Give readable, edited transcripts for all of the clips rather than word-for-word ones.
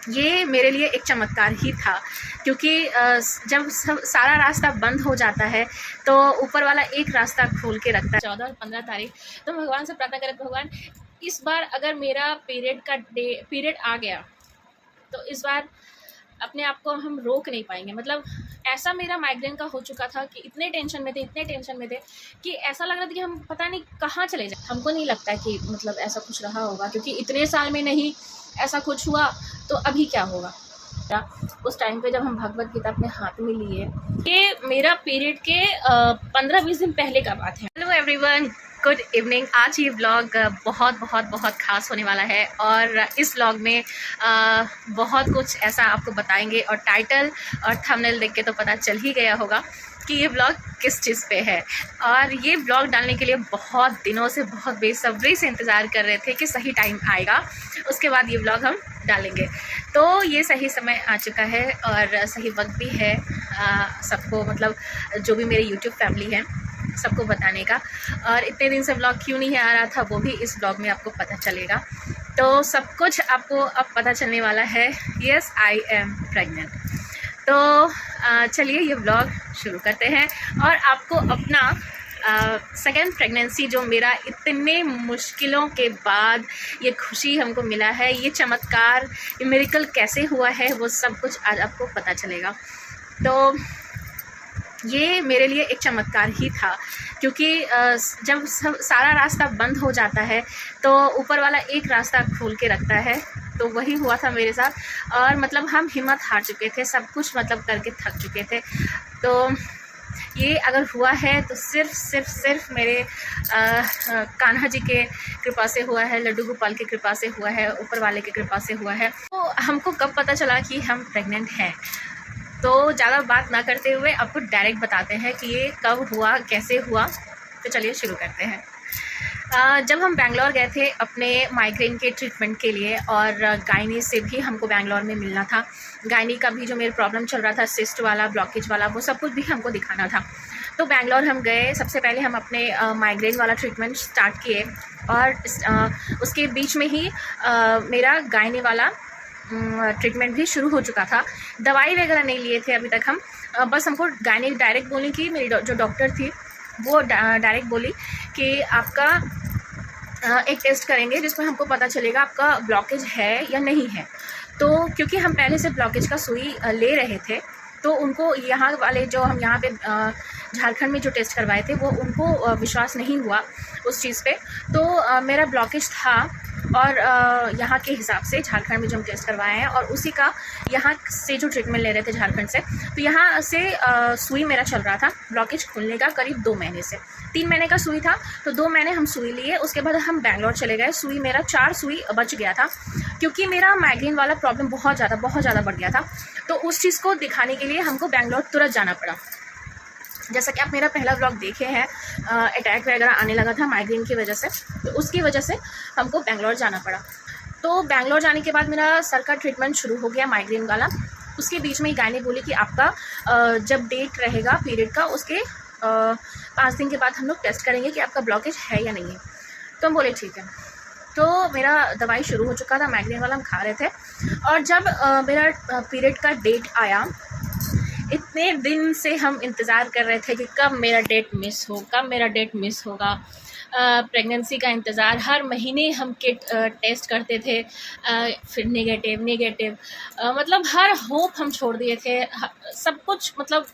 ये मेरे लिए एक चमत्कार ही था, क्योंकि जब सारा रास्ता बंद हो जाता है तो ऊपर वाला एक रास्ता खोल के रखता है। 14 और 15 तारीख तो भगवान से प्रार्थना करें, भगवान इस बार अगर मेरा पीरियड आ गया तो इस बार अपने आप को हम रोक नहीं पाएंगे। मतलब ऐसा मेरा माइग्रेन का हो चुका था कि इतने टेंशन में थे कि ऐसा लग रहा था कि हम पता नहीं कहाँ चले जाए। हमको नहीं लगता कि मतलब ऐसा कुछ रहा होगा, क्योंकि इतने साल में नहीं ऐसा कुछ हुआ, तो अभी क्या होगा। उस टाइम पे जब हम भगवत गीता अपने हाथ में लिए, ये मेरा पीरियड के 15-20 दिन पहले का बात है। Hello everyone, good evening. आज ये व्लॉग बहुत बहुत बहुत खास होने वाला है और इस व्लॉग में बहुत कुछ ऐसा आपको बताएंगे और टाइटल और थंबनेल देख के तो पता चल ही गया होगा कि ये व्लॉग किस चीज़ पे है। और ये व्लॉग डालने के लिए बहुत दिनों से बहुत बेसब्री से इंतज़ार कर रहे थे कि सही टाइम आएगा, उसके बाद ये व्लॉग हम डालेंगे। तो ये सही समय आ चुका है और सही वक्त भी है सबको, मतलब जो भी मेरी यूट्यूब फैमिली है सबको बताने का। और इतने दिन से व्लॉग क्यों नहीं आ रहा था वो भी इस व्लॉग में आपको पता चलेगा। तो सब कुछ आपको अब पता चलने वाला है। Yes, I am pregnant. तो चलिए ये व्लॉग शुरू करते हैं और आपको अपना सेकेंड प्रेगनेंसी, जो मेरा इतने मुश्किलों के बाद ये खुशी हमको मिला है, ये चमत्कार, ये मिरेकल कैसे हुआ है, वो सब कुछ आज आपको पता चलेगा। तो ये मेरे लिए एक चमत्कार ही था, क्योंकि जब सारा रास्ता बंद हो जाता है तो ऊपर वाला एक रास्ता खोल के रखता है। तो वही हुआ था मेरे साथ और मतलब हम हिम्मत हार चुके थे, सब कुछ मतलब करके थक चुके थे। तो ये अगर हुआ है तो सिर्फ मेरे कान्हा जी के कृपा से हुआ है, लड्डू गोपाल की कृपा से हुआ है, ऊपर वाले की कृपा से हुआ है। तो हमको कब पता चला कि हम प्रेग्नेंट हैं, तो ज़्यादा बात ना करते हुए आपको डायरेक्ट बताते हैं कि ये कब हुआ, कैसे हुआ। तो चलिए शुरू करते हैं। जब हम बैंगलोर गए थे अपने माइग्रेन के ट्रीटमेंट के लिए, और गायनी से भी हमको बैंगलोर में मिलना था। गायनी का भी जो मेरा प्रॉब्लम चल रहा था, सिस्ट वाला, ब्लॉकेज वाला, वो सब कुछ भी हमको दिखाना था। तो बैंगलोर हम गए। सबसे पहले हम अपने माइग्रेन वाला ट्रीटमेंट स्टार्ट किए और उसके बीच में ही मेरा गायनी वाला ट्रीटमेंट भी शुरू हो चुका था। दवाई वगैरह नहीं लिए थे अभी तक हम। बस हमको गायनी डायरेक्ट बोली कि मेरी जो डॉक्टर थी वो डायरेक्ट बोली कि आपका एक टेस्ट करेंगे जिसमें हमको पता चलेगा आपका ब्लॉकेज है या नहीं है। तो क्योंकि हम पहले से ब्लॉकेज का सुई ले रहे थे, तो उनको यहाँ वाले जो हम यहाँ पे झारखंड में जो टेस्ट करवाए थे वो उनको विश्वास नहीं हुआ उस चीज़ पे। तो मेरा ब्लॉकेज था और यहाँ के हिसाब से झारखंड में जो हम टेस्ट करवाए हैं और उसी का यहाँ से जो ट्रीटमेंट ले रहे थे झारखंड से, तो यहाँ से सुई मेरा चल रहा था ब्लॉकेज खुलने का करीब 2 महीने से। 3 महीने का सुई था, तो 2 महीने हम सुई लिए। उसके बाद हम बैंगलोर चले गए। सुई मेरा 4 सुई बच गया था, क्योंकि मेरा माइग्रेन वाला प्रॉब्लम बहुत ज़्यादा बढ़ गया था। तो उस चीज़ को दिखाने के लिए हमको बैंगलोर तुरंत जाना पड़ा। जैसा कि आप मेरा पहला व्लॉग देखे हैं, अटैक वगैरह आने लगा था माइग्रेन की वजह से, तो उसकी वजह से हमको बैंगलोर जाना पड़ा। तो बैंगलोर जाने के बाद मेरा सर का ट्रीटमेंट शुरू हो गया माइग्रेन वाला। उसके बीच में ही गायनी बोली कि आपका जब डेट रहेगा पीरियड का, उसके 5 दिन के बाद हम लोग टेस्ट करेंगे कि आपका ब्लॉकेज है या नहीं है। तो हम बोले ठीक है। तो मेरा दवाई शुरू हो चुका था, माइग्रेन वाला हम खा रहे थे। और जब मेरा पीरियड का डेट आया, इतने दिन से हम इंतज़ार कर रहे थे कि कब मेरा डेट मिस होगा। प्रेगनेंसी का इंतज़ार, हर महीने हम किट टेस्ट करते थे, फिर नेगेटिव, मतलब हर होप हम छोड़ दिए थे। सब कुछ मतलब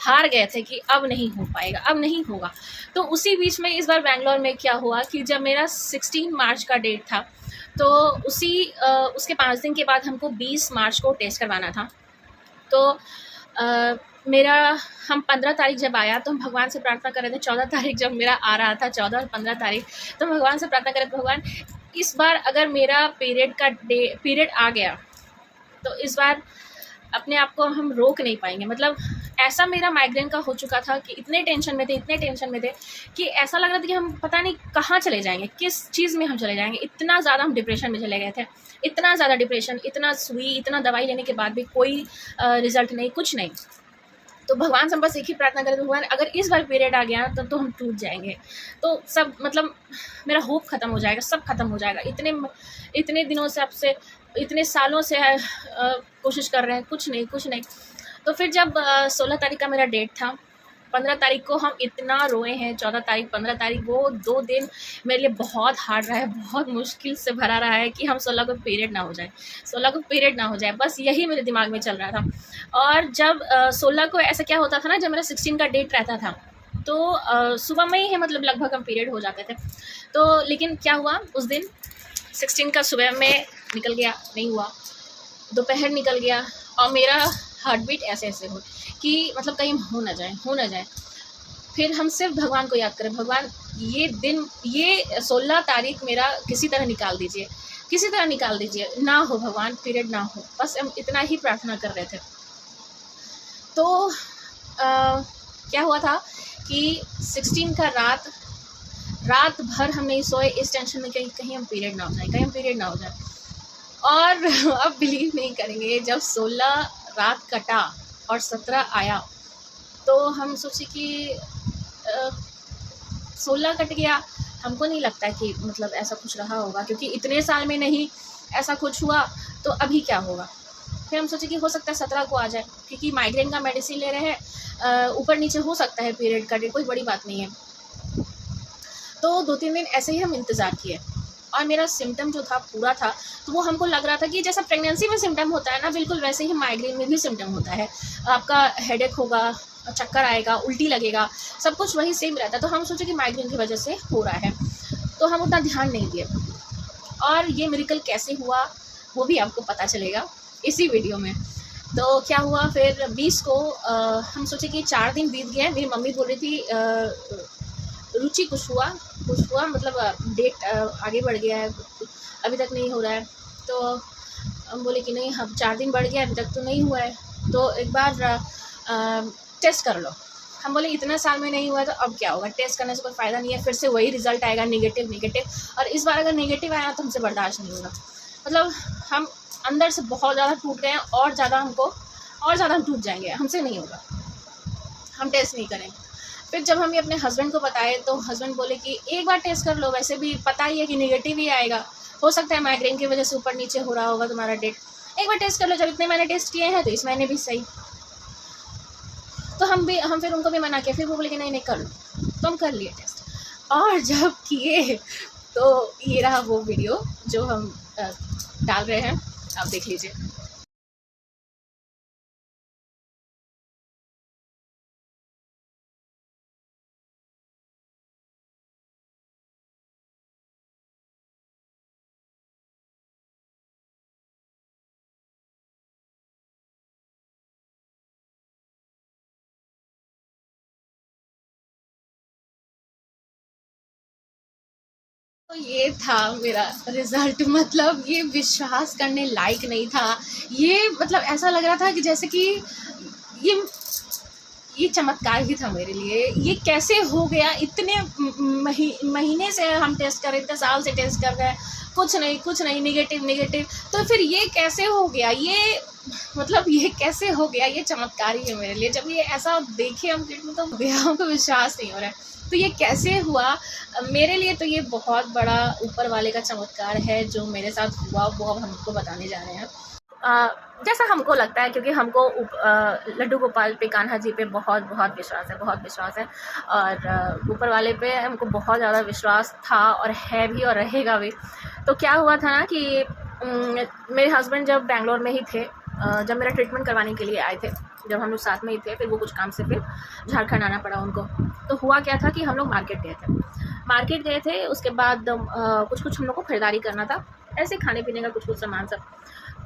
हार गए थे कि अब नहीं हो पाएगा, अब नहीं होगा। तो उसी बीच में इस बार बैंगलोर में क्या हुआ कि जब मेरा 16 मार्च का डेट था, तो उसके 5 दिन के बाद हमको 20 मार्च को टेस्ट करवाना था। तो हम 15 तारीख जब आया तो हम भगवान से प्रार्थना कर रहे थे। 14 तारीख जब मेरा आ रहा था, 14 और 15 तारीख, तो हम भगवान से प्रार्थना कर रहे थे, भगवान इस बार अगर मेरा पीरियड आ गया तो इस बार अपने आप को हम रोक नहीं पाएंगे। मतलब ऐसा मेरा माइग्रेन का हो चुका था कि इतने टेंशन में थे कि ऐसा लग रहा था कि हम पता नहीं कहाँ चले जाएंगे, किस चीज़ में हम चले जाएंगे। इतना ज़्यादा हम डिप्रेशन में चले गए थे, इतना ज़्यादा डिप्रेशन, इतना सुई, इतना दवाई लेने के बाद भी कोई रिज़ल्ट नहीं, कुछ नहीं। तो भगवान से हम बस एक ही प्रार्थना करें, तो भगवान अगर इस बार पीरियड आ गया तो हम टूट जाएंगे, तो सब मतलब मेरा होप ख़त्म हो जाएगा, सब खत्म हो जाएगा। इतने दिनों से आपसे इतने सालों से कोशिश कर रहे हैं, कुछ नहीं। तो फिर जब 16 तारीख का मेरा डेट था, 15 तारीख को हम इतना रोए हैं, 14 तारीख 15 तारीख वो 2 दिन मेरे लिए बहुत हार्ड रहा है, बहुत मुश्किल से भरा रहा है कि हम 16 को पीरियड ना हो जाए, 16 को पीरियड ना हो जाए, बस यही मेरे दिमाग में चल रहा था। और जब 16 को ऐसा क्या होता था ना, जब मेरा 16 का डेट रहता था तो सुबह में ही है, मतलब लगभग हम पीरियड हो जाते थे। तो लेकिन क्या हुआ उस दिन 16 का सुबह में निकल गया, नहीं हुआ, दोपहर निकल गया, और मेरा हार्ट बीट ऐसे हो कि मतलब कहीं हो ना जाए। फिर हम सिर्फ भगवान को याद करें, भगवान ये दिन, ये 16 तारीख मेरा किसी तरह निकाल दीजिए, ना हो भगवान, पीरियड ना हो, बस हम इतना ही प्रार्थना कर रहे थे। तो क्या हुआ था कि 16 का रात भर हम नहीं सोए, इस टेंशन में कहीं हम पीरियड ना हो जाए। और अब बिलीव नहीं करेंगे, जब 16 रात कटा और 17 आया, तो हम सोचे कि 16 कट गया, हमको नहीं लगता कि मतलब ऐसा कुछ रहा होगा, क्योंकि इतने साल में नहीं ऐसा कुछ हुआ, तो अभी क्या होगा। फिर हम सोचे कि हो सकता है 17 को आ जाए, क्योंकि माइग्रेन का मेडिसिन ले रहे हैं, ऊपर नीचे हो सकता है पीरियड का डेट, कोई बड़ी बात नहीं है। तो 2-3 दिन ऐसे ही हम इंतज़ार किए, और मेरा सिम्टम जो था पूरा था, तो वो हमको लग रहा था कि जैसा प्रेगनेंसी में सिम्टम होता है ना, बिल्कुल वैसे ही माइग्रेन में भी सिम्टम होता है। आपका हेडेक होगा, चक्कर आएगा, उल्टी लगेगा, सब कुछ वही सेम रहता है। तो हम सोचे कि माइग्रेन की वजह से हो रहा है, तो हम उतना ध्यान नहीं दिए। और ये मिरेकल कैसे हुआ वो भी आपको पता चलेगा इसी वीडियो में। तो क्या हुआ फिर 20 को हम सोचे कि 4 दिन बीत गए। मेरी मम्मी बोल रही थी रुचि कुछ हुआ मतलब डेट आगे बढ़ गया है, अभी तक नहीं हो रहा है। तो हम बोले कि नहीं, हम 4 दिन बढ़ गया, अभी तक तो नहीं हुआ है, तो एक बार टेस्ट कर लो। हम बोले इतना साल में नहीं हुआ तो अब क्या होगा, टेस्ट करने से कोई फ़ायदा नहीं है, फिर से वही रिज़ल्ट आएगा नेगेटिव। और इस बार अगर नेगेटिव आया तो हमसे बर्दाश्त नहीं होगा। मतलब हम अंदर से बहुत ज़्यादा टूट गए हैं, और ज़्यादा हम टूट जाएंगे, हमसे नहीं होगा, हम टेस्ट नहीं करेंगे। फिर जब हम ये अपने हस्बैंड को बताए, तो हस्बैंड बोले कि एक बार टेस्ट कर लो, वैसे भी पता ही है कि नेगेटिव ही आएगा, हो सकता है माइग्रेन की वजह से ऊपर नीचे हो रहा होगा तुम्हारा डेट, एक बार टेस्ट कर लो। जब इतने महीने टेस्ट किए हैं तो इस महीने भी सही। तो हम फिर उनको भी मना किया, फिर वो बोले कि नहीं कर लो, तो हम कर लिए टेस्ट। और जब किए तो ये रहा वो वीडियो जो हम डाल रहे हैं, आप देख लीजिए। तो ये था मेरा रिजल्ट, मतलब ये विश्वास करने लायक नहीं था। ये मतलब ऐसा लग रहा था कि जैसे कि ये चमत्कार ही था मेरे लिए। ये कैसे हो गया, इतने महीने से हम टेस्ट कर रहे, इतने साल से टेस्ट कर रहे हैं, कुछ नहीं, नेगेटिव। तो फिर ये कैसे हो गया, ये मतलब ये कैसे हो गया, ये चमत्कार ही है मेरे लिए। जब ये ऐसा देखे हम किट में, तो हमको विश्वास नहीं हो रहा है। तो ये कैसे हुआ मेरे लिए, तो ये बहुत बड़ा ऊपर वाले का चमत्कार है जो मेरे साथ हुआ, वो अब हमको बताने जा रहे हैं। जैसा हमको लगता है, क्योंकि हमको लड्डू गोपाल पे, कान्हा जी पे बहुत विश्वास है, और ऊपर वाले पे हमको बहुत ज़्यादा विश्वास था, और है भी, और रहेगा भी। तो क्या हुआ था ना कि मेरे हस्बैंड जब बेंगलोर में ही थे, जब मेरा ट्रीटमेंट करवाने के लिए आए थे, जब हम लोग साथ में ही थे, फिर वो कुछ काम से फिर झारखंड आना पड़ा उनको। तो हुआ क्या था कि हम लोग मार्केट गए थे, उसके बाद कुछ हम लोग को ख़रीदारी करना था, ऐसे खाने पीने का कुछ सामान सब।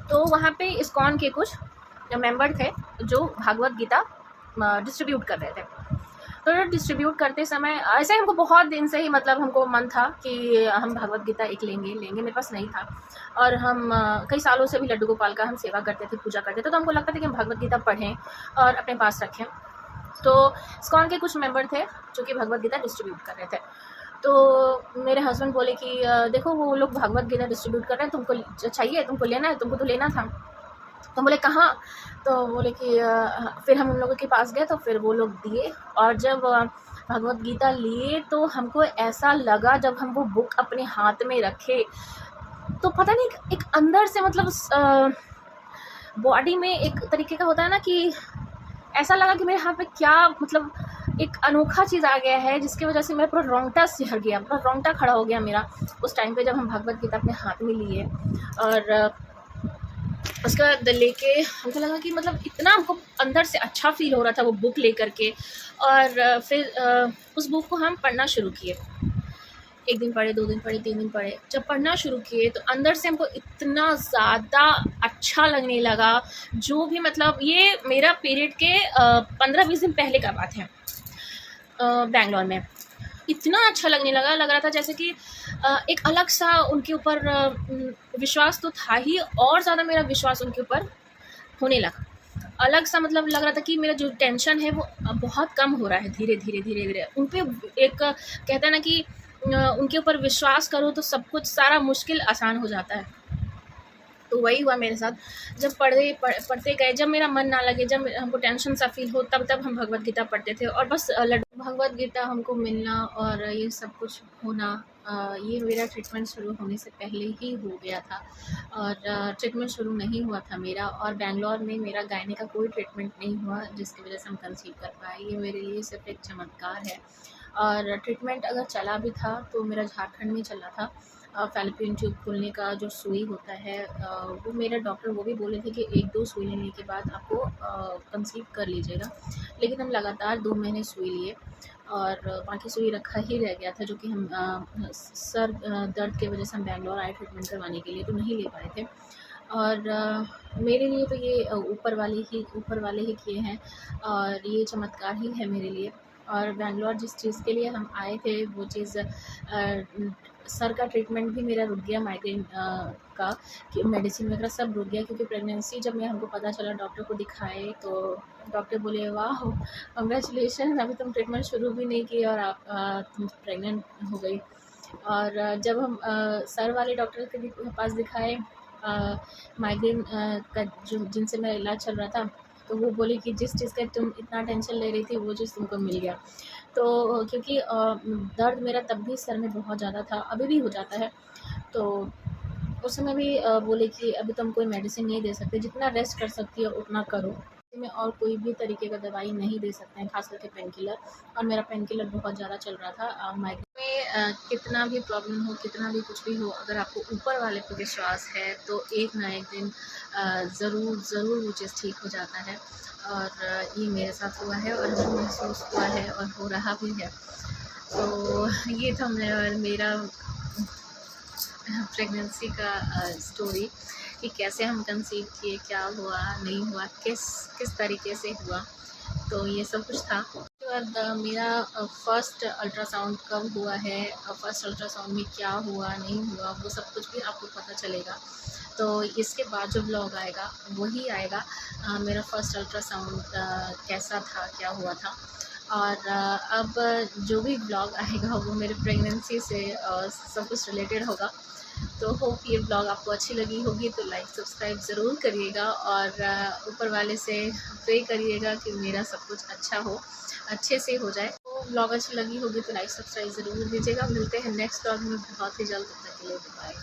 तो वहाँ पे इस्कॉन के कुछ मेंबर थे जो भागवत गीता डिस्ट्रीब्यूट कर रहे थे। तो डिस्ट्रीब्यूट करते समय ऐसे हमको बहुत दिन से ही मतलब हमको मन था कि हम भागवत गीता एक लेंगे, मेरे पास नहीं था। और हम कई सालों से भी लड्डू गोपाल का हम सेवा करते थे, पूजा करते थे, तो हमको लगता था कि हम भागवत गीता पढ़ें और अपने पास रखें। तो इस्कॉन के कुछ मेंबर थे जो कि भगवत गीता डिस्ट्रीब्यूट कर रहे थे। तो मेरे हस्बैंड बोले कि देखो वो लोग भागवत गीता डिस्ट्रीब्यूट कर रहे हैं, तुमको चाहिए, तुमको लेना है, तुमको तो लेना था। तो बोले कहाँ, तो बोले कि फिर हम उन लोगों के पास गए तो फिर वो लोग दिए। और जब भगवत गीता लिए तो हमको ऐसा लगा, जब हम वो बुक अपने हाथ में रखे तो पता नहीं एक अंदर से मतलब बॉडी में एक तरीके का होता है ना कि ऐसा लगा कि मेरे हाथ में क्या मतलब एक अनोखा चीज़ आ गया है, जिसकी वजह से मेरा पूरा रोंगटा सिहर गया, पूरा रोंगटा खड़ा हो गया मेरा उस टाइम पे जब हम भगवत गीता अपने हाथ में लिए। और उसके बाद लेके हमको लगा कि मतलब इतना हमको अंदर से अच्छा फील हो रहा था वो बुक लेकर के। और फिर उस बुक को हम पढ़ना शुरू किए। 1 दिन पढ़े, 2 दिन पढ़े, 3 दिन पढ़े। जब पढ़ना शुरू किए तो अंदर से हमको इतना ज़्यादा अच्छा लगने लगा। जो भी मतलब ये मेरा पीरियड के 15-20 दिन पहले का बात है, बैंगलोर में। इतना अच्छा लगने लगा, लग रहा था जैसे कि एक अलग सा उनके ऊपर विश्वास तो था ही, और ज़्यादा मेरा विश्वास उनके ऊपर होने लगा। अलग सा मतलब लग रहा था कि मेरा जो टेंशन है वो बहुत कम हो रहा है धीरे धीरे धीरे धीरे। उन पे एक कहता है ना कि उनके ऊपर विश्वास करो तो सब कुछ, सारा मुश्किल आसान हो जाता है। तो वही हुआ मेरे साथ। जब पढ़ते गए, जब मेरा मन ना लगे, जब हमको टेंशन सा फील हो, तब हम भगवत गीता पढ़ते थे। और बस भगवत गीता हमको मिलना और ये सब कुछ होना, ये मेरा ट्रीटमेंट शुरू होने से पहले ही हो गया था। और ट्रीटमेंट शुरू नहीं हुआ था मेरा, और बैंगलोर में मेरा गायने का कोई ट्रीटमेंट नहीं हुआ जिसकी वजह से हम कंसीव कर पाए। ये मेरे लिए सिर्फ एक चमत्कार है। और ट्रीटमेंट अगर चला भी था तो मेरा झारखंड में चला था। फैलोपियन ट्यूब खोलने का जो सुई होता है, वो मेरा डॉक्टर वो भी बोले थे कि 1-2 सुई लेने के बाद आपको कंसीव कर लीजिएगा। लेकिन हम लगातार 2 महीने सुई लिए और बाकी सुई रखा ही रह गया था, जो कि हम सर दर्द की वजह से हम बैंगलोर आए ट्रीटमेंट करवाने के लिए, तो नहीं ले पाए थे। और मेरे लिए तो ये ऊपर वाले ही किए हैं, और ये चमत्कार ही है मेरे लिए। और बैंगलोर जिस चीज़ के लिए हम आए थे वो चीज़, सर का ट्रीटमेंट भी मेरा रुक गया, माइग्रेन का कि मेडिसिन वगैरह सब रुक गया, क्योंकि प्रेगनेंसी जब मैं हमको पता चला, डॉक्टर को दिखाए तो डॉक्टर बोले वाह कंग्रेचुलेशन, अभी तुम ट्रीटमेंट शुरू भी नहीं की और आप तुम प्रेग्नेंट हो गई। और जब हम सर वाले डॉक्टर के पास दिखाए, माइग्रेन का जो जिनसे मेरा इलाज चल रहा था, तो वो बोले कि जिस चीज़ का तुम इतना टेंशन ले रही थी वो चीज़ तुमको मिल गया। तो क्योंकि दर्द मेरा तब भी सर में बहुत ज़्यादा था, अभी भी हो जाता है। तो उस समय भी बोले कि अभी तुम कोई मेडिसिन नहीं दे सकते, जितना रेस्ट कर सकती हो उतना करो, में और कोई भी तरीके का दवाई नहीं दे सकते हैं, खास करके पेन किलर। और मेरा पेन किलर बहुत ज़्यादा चल रहा था। माइग्रेन में कितना भी प्रॉब्लम हो, कितना भी कुछ भी हो, अगर आपको ऊपर वाले पे विश्वास है तो एक ना एक दिन ज़रूर वो चीज़ ठीक हो जाता है। और ये मेरे साथ हुआ है और मुझे महसूस हुआ है और हो रहा भी है। तो ये था मेरा प्रेगनेंसी का स्टोरी, कि कैसे हम कंसीव किए, क्या हुआ नहीं हुआ, किस तरीके से हुआ। तो ये सब कुछ था। उसके बाद मेरा फ़र्स्ट अल्ट्रासाउंड कब हुआ है, फ़र्स्ट अल्ट्रासाउंड में क्या हुआ नहीं हुआ, वो सब कुछ भी आपको पता चलेगा। तो इसके बाद जो ब्लॉग आएगा वही आएगा, मेरा फ़र्स्ट अल्ट्रासाउंड कैसा था, क्या हुआ था। और अब जो भी ब्लॉग आएगा वो मेरे प्रेगनेंसी से सब कुछ रिलेटेड होगा। तो होप ये ब्लॉग आपको अच्छी लगी होगी, तो लाइक सब्सक्राइब ज़रूर करिएगा। और ऊपर वाले से प्रे करिएगा कि मेरा सब कुछ अच्छा हो, अच्छे से हो जाए। तो ब्लॉग अच्छी लगी होगी तो लाइक सब्सक्राइब ज़रूर दीजिएगा। मिलते हैं नेक्स्ट ब्लॉग में बहुत ही जल्द, तब तक के लिए बाय।